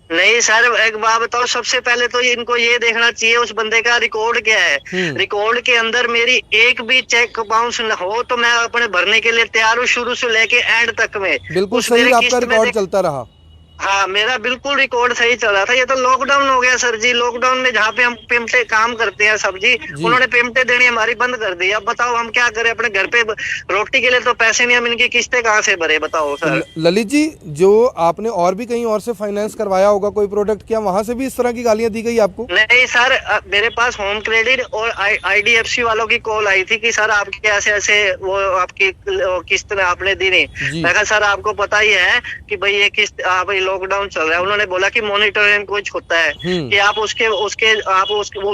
Speaker 6: नहीं सर एक बात बताओ, सबसे पहले तो इनको ये देखना चाहिए उस बंदे का रिकॉर्ड क्या है। रिकॉर्ड के अंदर मेरी एक भी चेक बाउंस न हो तो मैं अपने भरने के लिए तैयार हूँ, शुरू से लेके एंड तक में।
Speaker 4: बिल्कुल सही आपका रिकॉर्ड चलता रहा।
Speaker 6: हाँ मेरा बिल्कुल रिकॉर्ड सही चल रहा था। ये तो लॉकडाउन हो गया सर जी, लॉकडाउन में जहाँ पे हम पेमटे काम करते हैं सब्जी, उन्होंने पेमटे देनी हमारी बंद कर दी। अब बताओ हम क्या करें, अपने घर पे रोटी के लिए तो पैसे नहीं, हम इनकी किस्तें कहाँ से भरे बताओ सर।
Speaker 4: ललित जी, जो आपने और भी कहीं और से फाइनेंस करवाया होगा कोई प्रोडक्ट, क्या वहाँ से भी इस तरह की गालियाँ दी गई आपको?
Speaker 6: नहीं सर, मेरे पास होम क्रेडिट और IDFC वालों की कॉल आई थी कि सर आपके ऐसे ऐसे वो आपकी किस्त आपने दी नहीं। मैं कहा सर आपको पता ही है कि भाई ये किस्त आप लॉकडाउन चल रहा है। उन्होंने बोला कि मॉनिटरिंग कुछ होता है कि आप उस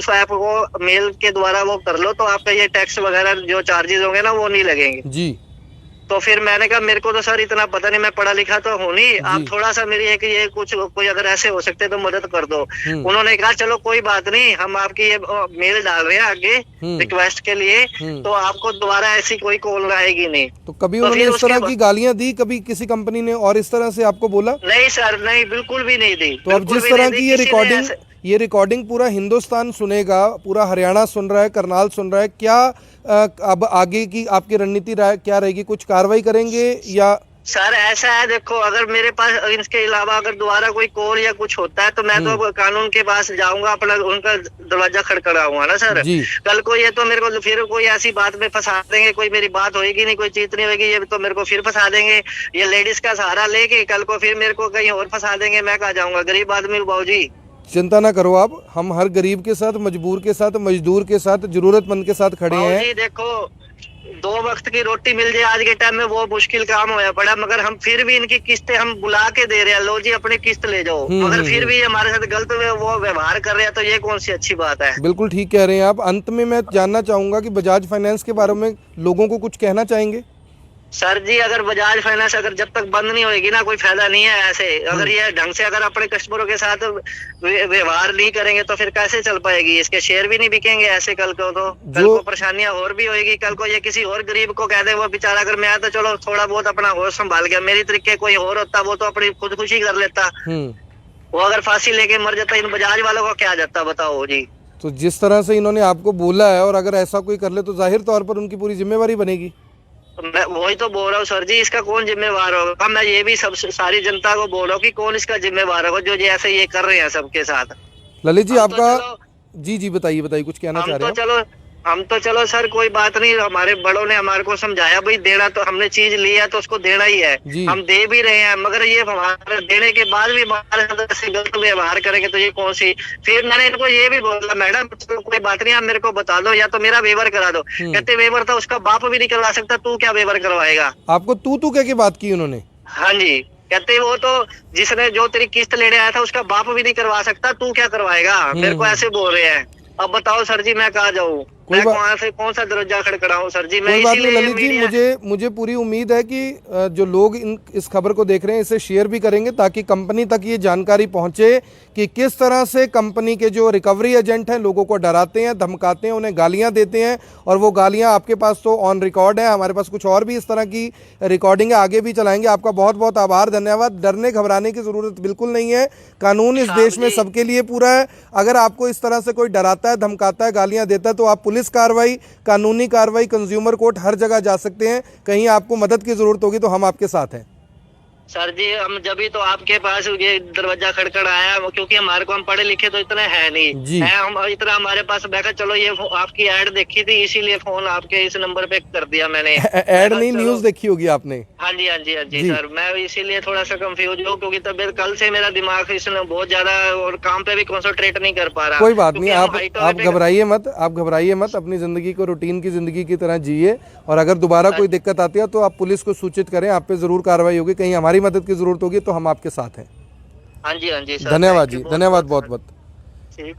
Speaker 6: ऐप को मेल के द्वारा वो कर लो तो आपका ये टैक्स वगैरह जो चार्जेस होंगे ना वो नहीं लगेंगे जी। तो फिर मैंने कहा मेरे को तो सर इतना पता नहीं, मैं पढ़ा लिखा तो हूँ नहीं, आप थोड़ा सा मेरी एक ये कुछ कोई अगर ऐसे हो सकते तो मदद कर दो। उन्होंने कहा चलो कोई बात नहीं, हम आपकी ये मेल डाल रहे हैं आगे रिक्वेस्ट के लिए, तो आपको दोबारा ऐसी कोई कॉल आएगी नहीं।
Speaker 4: तो कभी उन्होंने इस तरह की गालियां दी कभी किसी कंपनी ने और इस तरह से आपको बोला?
Speaker 6: नहीं सर नहीं, बिल्कुल भी नहीं दी।
Speaker 4: तो अब जिस तरह की ये रिकॉर्डिंग पूरा हिंदुस्तान सुनेगा, पूरा हरियाणा सुन रहा है, करनाल सुन रहा है, क्या अब आगे की आपकी रणनीति क्या रहेगी? कुछ कार्रवाई करेंगे या?
Speaker 6: सर ऐसा है देखो, अगर मेरे पास इसके अलावा अगर दोबारा कोई कॉल या कुछ होता है तो मैं तो कानून के पास जाऊंगा, अपना उनका दरवाजा खड़खड़ाऊंगा ना सर। कल को ये तो मेरे को फिर कोई ऐसी बात में फंसा देंगे, कोई मेरी बात होगी नहीं, कोई चीज नहीं होगी, ये तो मेरे को फिर फंसा देंगे। ये लेडीज का सहारा लेके कल को फिर मेरे को कहीं और फंसा देंगे, मैं कहाँ जाऊंगा? गरीब आदमी बाबू जी।
Speaker 4: चिंता ना करो आप, हम हर गरीब के साथ, मजबूर के साथ, मजदूर के साथ, जरूरतमंद के साथ खड़े हैं।
Speaker 6: जी देखो 2 वक्त की रोटी मिल जाए आज के टाइम में वो मुश्किल काम होया पड़ा, मगर हम फिर भी इनकी किस्तें हम बुला के दे रहे हैं, लो जी अपनी किस्त ले जाओ, मगर फिर भी हमारे साथ गलत वो व्यवहार कर रहे हैं, तो ये कौन सी अच्छी बात है?
Speaker 4: बिल्कुल ठीक कह रहे हैं आप। अंत में मैं जानना चाहूंगा कि बजाज फाइनेंस के बारे में लोगों को कुछ कहना चाहेंगे?
Speaker 6: सर जी अगर बजाज फाइनेंस अगर जब तक बंद नहीं होएगी ना, कोई फायदा नहीं है ऐसे। अगर ये ढंग से अगर अपने कस्टमरों के साथ व्यवहार नहीं करेंगे तो फिर कैसे चल पाएगी? इसके शेयर भी नहीं बिकेंगे ऐसे। कल को तो कल को परेशानियां और भी होएगी। कल को ये किसी और गरीब को कह दे, वो बेचारा, अगर मैं तो चलो थोड़ा बहुत अपना होश संभाल गया, मेरी तरीके कोई और होता वो तो अपनी खुदकुशी कर लेता, वो अगर फांसी लेके मर जाता, इन बजाज वालों को क्या जाता बताओ जी।
Speaker 4: तो जिस तरह से इन्होंने आपको बोला है, और अगर ऐसा कोई कर ले तो जाहिर तौर पर उनकी पूरी जिम्मेवारी बनेगी।
Speaker 6: मैं वही तो बोल रहा हूँ सर जी, इसका कौन जिम्मेवार होगा? मैं ये भी सब सारी जनता को बोल रहा हूँ कि कौन इसका जिम्मेवार होगा जो ऐसे ये कर रहे हैं सबके साथ।
Speaker 4: ललित जी
Speaker 6: हम तो
Speaker 4: आपका
Speaker 6: चलो-
Speaker 4: जी बताइए कुछ कहना चाह रहे हैं।
Speaker 6: हम तो चलो सर कोई बात नहीं, हमारे बड़ों ने हमारे को समझाया भाई देना तो हमने चीज ली है तो उसको देना ही है,
Speaker 4: जी।
Speaker 6: हम दे भी रहे हैं, मगर ये हमारे देने के बाद भी हमारे साथ ऐसे गलत व्यवहार करेंगे तो ये कौन सी। फिर मैंने इनको ये भी बोला मैडम चलो कोई बात नहीं, आप मेरे को बता दो या तो मेरा वेवर करा दो। कहते वेवर तो उसका बाप भी नहीं करवा सकता, तू क्या वेवर करवाएगा?
Speaker 4: आपको तू कह के बात की उन्होंने?
Speaker 6: हाँ जी, कहते वो तो जिसने जो तेरी किस्त लेने आया था उसका बाप भी नहीं करवा सकता, तू क्या करवाएगा? मेरे को ऐसे बोल रहे हैं। अब बताओ सर जी मैं कहाँ जाऊँ, मैं वहाँ से कौन सा दरवाजा खड़खड़ाऊं सर जी? मैं
Speaker 4: कोई बात नहीं
Speaker 6: इसीलिए
Speaker 4: ललित जी,
Speaker 6: मीडिया-
Speaker 4: मुझे पूरी उम्मीद है कि जो लोग इस खबर को देख रहे हैं इसे शेयर भी करेंगे ताकि कंपनी तक ये जानकारी पहुंचे कि किस तरह से कंपनी के जो रिकवरी एजेंट हैं लोगों को डराते हैं, धमकाते हैं, उन्हें गालियां देते हैं, और वो गालियां आपके पास तो ऑन रिकॉर्ड है, हमारे पास कुछ और भी इस तरह की रिकॉर्डिंग है, आगे भी चलाएंगे। आपका बहुत बहुत आभार, धन्यवाद। डरने घबराने की जरूरत बिल्कुल नहीं है, कानून इस देश में सबके लिए पूरा है। अगर आपको इस तरह से कोई डराता है, धमकाता है, गालियां देता है तो आप पुलिस कार्रवाई, कानूनी कार्रवाई, कंज्यूमर कोर्ट हर जगह जा सकते हैं। कहीं आपको मदद की जरूरत होगी तो हम आपके साथ हैं।
Speaker 6: सर जी हम जब भी तो आपके पास ये दरवाजा खड़खड़ाया, क्योंकि हमारे को हम पढ़े लिखे तो इतने हैं नहीं है, हम इतना हमारे पास बैठा चलो ये आपकी ऐड देखी थी इसीलिए फोन आपके इस नंबर पे कर दिया मैंने।
Speaker 4: ऐड नहीं, न्यूज़ देखी होगी आपने?
Speaker 6: हाँ जी सर, मैं इसीलिए थोड़ा सा कंफ्यूज हूँ क्योंकि तबियत कल से मेरा दिमाग इसमें बहुत ज्यादा और काम पे भी कंसंट्रेट नहीं कर पा रहा।
Speaker 4: कोई बात नहीं, आप घबराइए मत, अपनी जिंदगी को रूटीन की जिंदगी की तरह जिए, और अगर दोबारा कोई दिक्कत आती है तो आप पुलिस को सूचित करें, आप पे जरूर कार्रवाई होगी। कहीं हमारी मदद की जरूरत होगी तो हम आपके साथ हैं।
Speaker 6: हाँ जी सर,
Speaker 4: धन्यवाद जी, धन्यवाद बहुत बहुत।
Speaker 6: ठीक।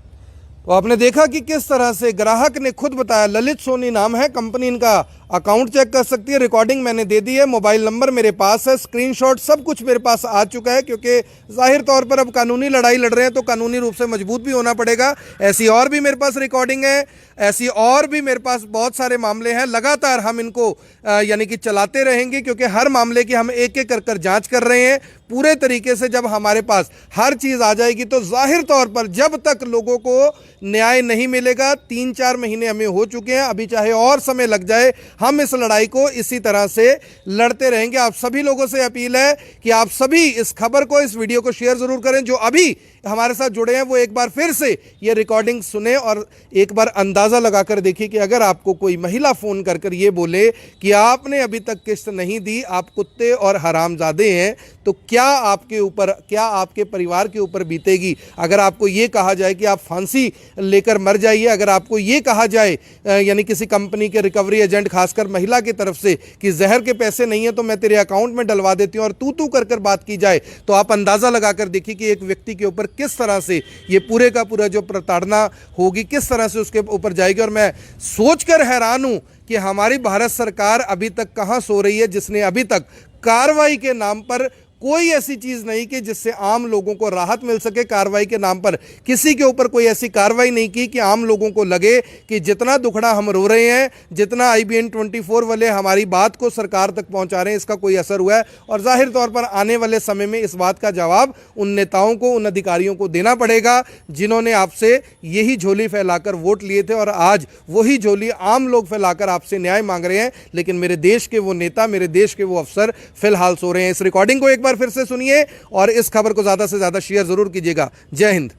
Speaker 4: तो आपने देखा कि किस तरह से ग्राहक ने खुद बताया, ललित सोनी नाम है, कंपनी इनका अकाउंट चेक कर सकती है, रिकॉर्डिंग मैंने दे दी है, मोबाइल नंबर मेरे पास है, स्क्रीनशॉट सब कुछ मेरे पास आ चुका है, क्योंकि जाहिर तौर पर अब कानूनी लड़ाई लड़ रहे हैं तो कानूनी रूप से मजबूत भी होना पड़ेगा। ऐसी और भी मेरे पास रिकॉर्डिंग है, ऐसी और भी मेरे पास बहुत सारे मामले हैं, लगातार हम इनको यानी कि चलाते रहेंगे, क्योंकि हर मामले की हम एक एक कर जांच कर रहे हैं पूरे तरीके से। जब हमारे पास हर चीज़ आ जाएगी तो जाहिर तौर पर जब तक लोगों को न्याय नहीं मिलेगा, 3-4 महीने हमें हो चुके हैं, अभी चाहे और समय लग जाए, हम इस लड़ाई को इसी तरह से लड़ते रहेंगे। आप सभी लोगों से अपील है कि आप सभी इस खबर को, इस वीडियो को शेयर जरूर करें। जो अभी हमारे साथ जुड़े हैं वो एक बार फिर से ये रिकॉर्डिंग सुने और एक बार अंदाजा लगाकर देखिए कि अगर आपको कोई महिला फोन कर ये बोले कि आपने अभी तक किस्त नहीं दी, आप कुत्ते और हरामजादे हैं, तो क्या आपके ऊपर, क्या आपके परिवार के ऊपर बीतेगी। अगर आपको ये कहा जाए कि आप फांसी लेकर मर जाइए, अगर आपको ये कहा जाए यानी किसी कंपनी के रिकवरी एजेंट खासकर महिला की तरफ से कि जहर के पैसे नहीं है तो मैं तेरे अकाउंट में डलवा देती हूं, और तू कर बात की जाए, तो आप अंदाजा लगाकर देखिए कि एक व्यक्ति के ऊपर किस तरह से ये पूरे का पूरा जो प्रताड़ना होगी, किस तरह से उसके ऊपर जाएगी। और मैं सोचकर हैरान हूं कि हमारी भारत सरकार अभी तक कहां सो रही है, जिसने अभी तक कार्रवाई के नाम पर कोई ऐसी चीज नहीं की जिससे आम लोगों को राहत मिल सके। कार्रवाई के नाम पर किसी के ऊपर कोई ऐसी कार्रवाई नहीं की कि आम लोगों को लगे कि जितना दुखड़ा हम रो रहे हैं, जितना IBN 24 वाले हमारी बात को सरकार तक पहुंचा रहे हैं, इसका कोई असर हुआ है। और जाहिर तौर पर आने वाले समय में इस बात का जवाब उन नेताओं को, उन अधिकारियों को देना पड़ेगा जिन्होंने आपसे यही झोली फैलाकर वोट लिए थे, और आज वही झोली आम लोग फैलाकर आपसे न्याय मांग रहे हैं। लेकिन मेरे देश के वो नेता, मेरे देश के वो अफसर फिलहाल सो रहे हैं। इस रिकॉर्डिंग को एक बार फिर से सुनिए और इस खबर को ज्यादा से ज्यादा शेयर जरूर कीजिएगा। जय हिंद।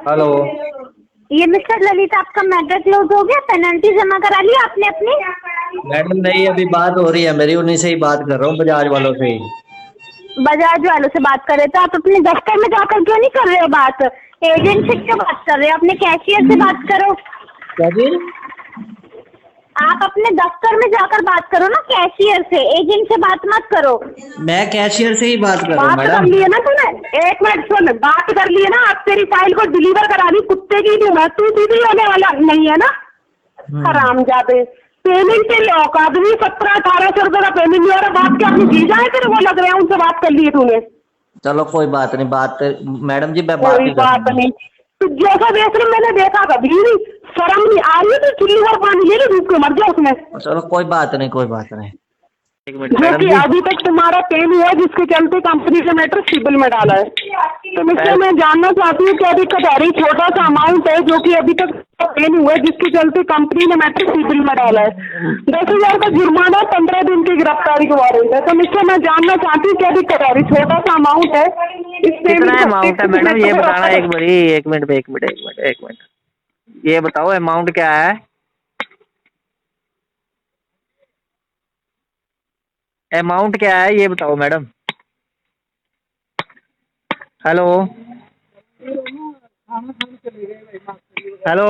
Speaker 1: हेलो,
Speaker 5: ये मिस्टर ललित, आपका मैटर क्लोज हो गया? पेनल्टी जमा करा ली आपने अपनी?
Speaker 1: मैडम नहीं, अभी बात हो रही है मेरी, उन्हीं से ही बात कर रहा हूँ, बजाज वालों से ही।
Speaker 5: बजाज वालों से बात कर रहे थे आप? अपने दफ्तर में जाकर क्यों नहीं कर रहे हो बात? एजेंट से क्यों बात कर रहे हो? अपने कैशियर से बात करो।
Speaker 1: क्या जी?
Speaker 5: आप अपने दफ्तर में जाकर बात करो ना, कैशियर से, एजेंट से बात मत करो।
Speaker 1: मैं कैशियर से ही बात कर रहा हूँ
Speaker 2: बात कर
Speaker 1: मैडम।
Speaker 2: लिए ना तूने? एक मिनट सुन, बात कर लिए ना? आप तेरी फाइल को डिलीवर करा दी, कुत्ते की दूंगा, तू दीदी होने वाला नहीं है ना? हरामजादे, पेमेंट तेरी औकात भी 1700-1800 रुपए का पेमेंट नहीं हो रहा। बात क्या अपनी जी जाए तेरे को लग रहा है, उनसे बात कर लिए तूने?
Speaker 1: चलो कोई बात नहीं, बात मैडम जी मैं बात
Speaker 2: कोई
Speaker 1: नहीं
Speaker 2: बात
Speaker 1: कर
Speaker 2: नहीं। तू जैसा देख रहे मैंने देखा कभी नहीं, शर्म नहीं आ रही? तो चुल्ली भर पानी ले ली, डूब के मर जाओ उसमें।
Speaker 1: चलो कोई बात नहीं, कोई बात नहीं।
Speaker 3: एक मिनट
Speaker 2: जो
Speaker 3: मैडम
Speaker 2: कि
Speaker 3: जी,
Speaker 2: अभी तक तुम्हारा पेन हुआ जिसके चलते कंपनी ने मैटर सिविल में डाला है। तो इसलिए मैं जानना चाहती हूँ क्या दिक्कत आ रही। छोटा सा अमाउंट है जो कि अभी तक पेन हुआ है जिसके चलते कंपनी ने मैटर सिविल में डाला है। 10,000 का जुर्माना, 15 दिन की गिरफ्तारी का वारंट है। तो इसलिए मैं जानना चाहती हूँ क्या दिक्कत आ रही। छोटा सा अमाउंट है, इस
Speaker 3: कितना अमाउंट है मैडम ये बताना एक बारी। एक मिनट ये बताओ अमाउंट क्या है? अमाउंट क्या है ये बताओ मैडम। Hello hello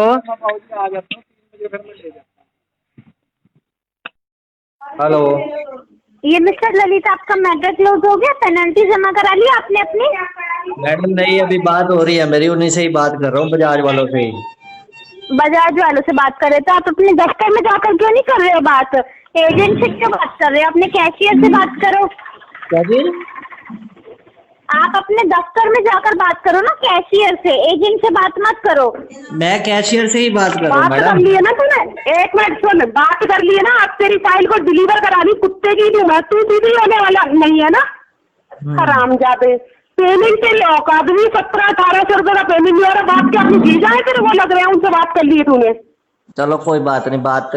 Speaker 1: hello.
Speaker 5: ये मिस्टर ललित, आपका मैटर क्लोज हो गया? पेनल्टी जमा करा ली आपने अपनी?
Speaker 1: मैडम नहीं, अभी बात हो रही है मेरी, उन्हीं से ही बात कर रहा हूँ, बजाज वालों से ही।
Speaker 5: बजाज वालों से बात कर रहे थे आप? अपने दफ्तर में जाकर क्यों नहीं कर रहे हो बात? एजेंट से क्यों बात कर रहे हो? अपने कैशियर से बात करो।
Speaker 1: क्या जी?
Speaker 5: आप अपने दफ्तर में जाकर बात करो ना, कैशियर से। एजेंट से बात मत करो।
Speaker 1: मैं कैशियर से ही बात कर रहा हूँ
Speaker 2: बात कर
Speaker 1: मैडम।
Speaker 2: ली है ना तूने? एक मिनट सुन, बात कर ली है ना? अब तेरी फाइल को डिलीवर करानी कुत्ते की थी मैं, तू सीधी होने वाला नहीं है ना। हरामजादे, पेमेंट के लिए औकात भी 1700-1800 रुपए का पेमेंट नहीं हो रहा। बात क्या अपनी जीजा है तेरे वो लग रहे हैं, उनसे बात कर ली है तूने?
Speaker 1: चलो कोई बात नहीं, बात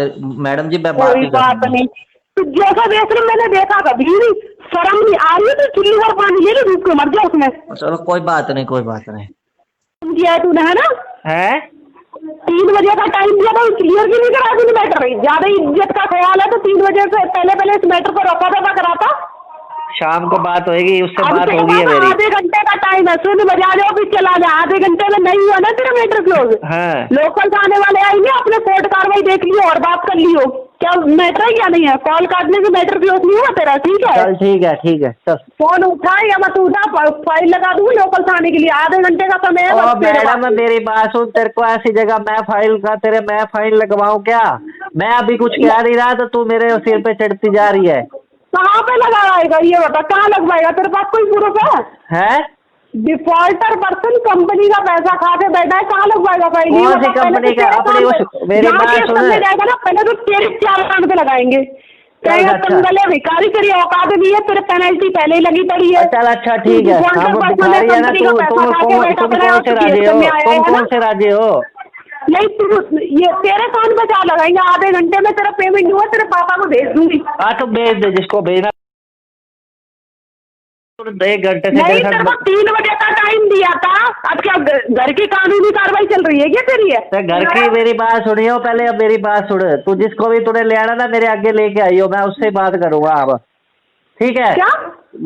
Speaker 1: मैडम जी मैं बात
Speaker 2: कोई
Speaker 1: ही कर
Speaker 2: बात
Speaker 1: रहा हूँ।
Speaker 2: नहीं। तू जैसा देख रही मैंने देखा कभी नहीं, शर्म नहीं आ रही। तो चुल्ली और पानी ले ली, डूब के मर गया उसमें।
Speaker 1: चलो कोई बात नहीं, कोई बात नहीं।
Speaker 2: किया है तूने, है ना?
Speaker 3: है
Speaker 2: 3 बजे का टाइम दिया था, क्लियर भी नहीं करा दी मैटर। रही ज्यादा इज्जत का ख्याल है तो 3 बजे से पहले इस मैटर को रफा दफा कराता।
Speaker 3: शाम को बात होगी, उससे
Speaker 2: अब
Speaker 3: बात
Speaker 2: तेरे
Speaker 3: होगी है
Speaker 2: पास
Speaker 3: मेरी।
Speaker 2: आधे घंटे का टाइम है, सुन बजा जाओ फिर चला जा। आधे घंटे में नहीं हुआ ना तेरा मैटर क्लोज,
Speaker 3: हाँ
Speaker 2: लोकल थाने वाले आएंगे, अपने कोर्ट कार्रवाई देख लियो और बात कर लियो। क्या मैटर है क्या नहीं है? कॉल काटने से मैटर क्लोज नहीं हुआ तेरा, ठीक है?
Speaker 3: चल ठीक है चल।
Speaker 2: फोन उठा या मत उठा, फाइल लगा दूंगी लोकल थाने के लिए। आधे घंटे का समय है
Speaker 3: ओ
Speaker 2: बस तेरे पास।
Speaker 3: मैडम मेरी बात सुन, तेरे को ऐसी जगह मैं फाइल लगवाऊं क्या? मैं अभी कुछ कह नहीं रहा तो तू मेरे सिर पे चढ़ती जा रही है।
Speaker 2: कहाँ पे लगाएगा ये बता? कहाँ लगवाएगा? तेरे पास कोई प्रूफ है?
Speaker 3: हैं?
Speaker 2: डिफॉल्टर पर्सन कंपनी का पैसा खा के बैठा है, कहाँ लगवाएगा फाइल? ये
Speaker 3: कौन सी
Speaker 2: बता, पहले
Speaker 3: कंपनी
Speaker 2: तो
Speaker 3: का?
Speaker 2: तेरे
Speaker 3: अपनी
Speaker 2: काम
Speaker 3: उस
Speaker 2: पे-
Speaker 3: मेरी
Speaker 2: जहाँ
Speaker 3: बात
Speaker 2: केस
Speaker 3: सुन।
Speaker 2: करने जाएगा ना, पहले तो तेरे 4 कांड पे लगाएंगे। तेरे
Speaker 3: अच्छा।
Speaker 2: कंगले भिखारी, तेरी औकात नहीं है, तेरे पेनल्टी पहले ही लगी पड़ी है।
Speaker 3: चल अच्छा ठीक है।
Speaker 2: डिफॉल्टर
Speaker 3: हम
Speaker 2: पर्सन
Speaker 3: भिखारी है ना,
Speaker 2: कंपनी का
Speaker 3: तुम
Speaker 2: पैसा खा के बैठा
Speaker 3: तुम
Speaker 2: पड़ा है,
Speaker 3: कौन
Speaker 2: और
Speaker 3: से
Speaker 2: तू केस
Speaker 3: राज्य हो?
Speaker 2: करने आया है
Speaker 3: तुम
Speaker 2: ना?
Speaker 3: कौन से राज्य हो?
Speaker 2: नहीं तू, ये तेरे कान पे क्या लगाएंगे? आधे घंटे में तेरा पेमेंट हुआ, तेरे पापा को भेज दूंगी।
Speaker 3: तो भेज दे जिसको भेजना। 1 घंटे से
Speaker 2: नहीं,
Speaker 3: तेरे
Speaker 2: तेरे
Speaker 3: साथ
Speaker 2: को 3 बजे का टाइम दिया था। अब क्या घर की कानूनी कार्रवाई चल रही है क्या तेरी? है
Speaker 3: तो घर की मेरी बात सुनियो पहले। अब मेरी बात सुन, तू जिसको भी तूने ले आना ना मेरे आगे लेके आइयो, मैं उससे बात करूंगा अब, ठीक है?
Speaker 2: क्या?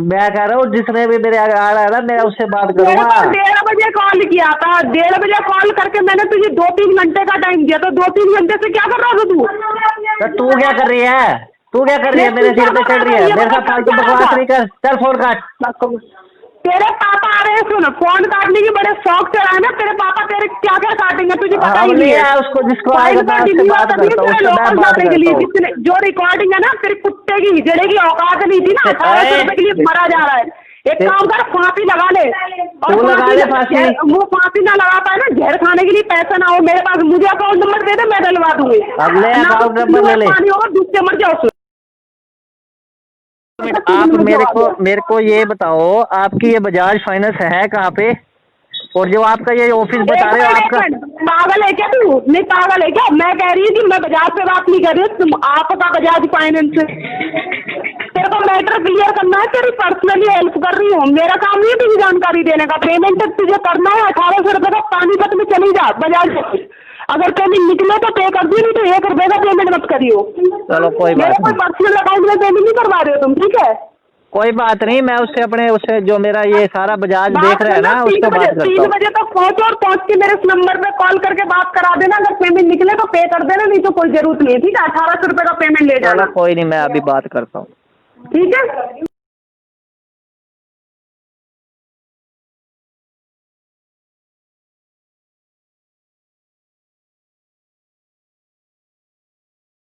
Speaker 3: मैं कह रहा हूँ जिसने भी मेरे आगे आ रहा है ना मैं उससे बात
Speaker 2: मेरे
Speaker 3: करूंगा।
Speaker 2: को 1:30 बजे कॉल किया था। 1:30 बजे कॉल करके मैंने तुझे 2-3 घंटे का टाइम दिया था। 2-3 घंटे से क्या कर रहा था तू?
Speaker 3: तो तू क्या कर रही है? मेरे सिर पे चढ़ रही है। मेरे साथ फालतू बकवास नहीं कर। चल फोन काट।
Speaker 2: तेरे पापा आ रहे हैं, सुन। फोन काटने की बड़े शौक से है ना तेरे पापा। तेरे क्या क्या काटेंगे तुझे पता ही नहीं है।
Speaker 3: उसको जिसको
Speaker 2: फाइल
Speaker 3: आएगा मैं
Speaker 2: को
Speaker 3: उससे
Speaker 2: डिलीवर
Speaker 3: बात
Speaker 2: करनी है
Speaker 3: करता हूँ,
Speaker 2: तेरे
Speaker 3: उससे मैं
Speaker 2: लोकल
Speaker 3: बात
Speaker 2: थाने के लिए।
Speaker 3: करता हूँ।
Speaker 2: जिसने जो रिकॉर्डिंग है ना तेरे कुत्ते की हिजड़े की औकात नहीं थी ना, 1800 रुपए के लिए मरा जा रहा है। एक काम कर, फांसी लगा ले।
Speaker 3: तू लगा ले फांसी।
Speaker 2: वो फांसी ना लगा पाए ना, जहर खाने के लिए पैसा ना हो मेरे पास, मुझे अकाउंट नंबर दे दे, मैं डलवा दूंगी।
Speaker 3: अब ले अकाउंट नंबर ले ले।
Speaker 2: पानी होगा दूध से मर जाओ।
Speaker 3: आप मेरे को ये बताओ आपकी ये बजाज फाइनेंस है कहाँ पे? और जो आपका ये ऑफिस बता रहे हो आपका,
Speaker 2: पागल है क्या तू? नहीं पागल है क्या? मैं कह रही हूँ कि मैं बजाज पे बात नहीं कर रही हूँ, तुम आपका बजाज फाइनेंस। तेरे को मैटर क्लियर करना है, तेरी पर्सनली हेल्प कर रही हूँ। मेरा काम नहीं है तुझे जानकारी देने का। पेमेंट तुझे करना है 1800 रुपए का। पानीपत में चली जा बजाज। अगर पेमेंट निकले तो पे कर दी, नहीं तो 1 रुपए का पेमेंट मत करियो।
Speaker 3: चलो कोई बात
Speaker 2: मेरे कोई
Speaker 3: नहीं।
Speaker 2: पर्सनल अकाउंट में पेमेंट नहीं करवा रहे हो तुम, ठीक है?
Speaker 3: कोई बात नहीं, मैं उससे जो मेरा ये सारा बजाज देख रहा है ना उससे बात करता
Speaker 2: 3
Speaker 3: हूँ।
Speaker 2: बजे तक पहुंचो और पहुंच के मेरे इस नंबर पे कॉल करके बात करा देना। अगर पेमेंट निकले तो पे कर देना, नहीं तो कोई जरूरत नहीं है, ठीक है? 1800 रुपए का पेमेंट ले जाना,
Speaker 3: चलो कोई नहीं, मैं अभी बात करता हूँ।
Speaker 2: ठीक है?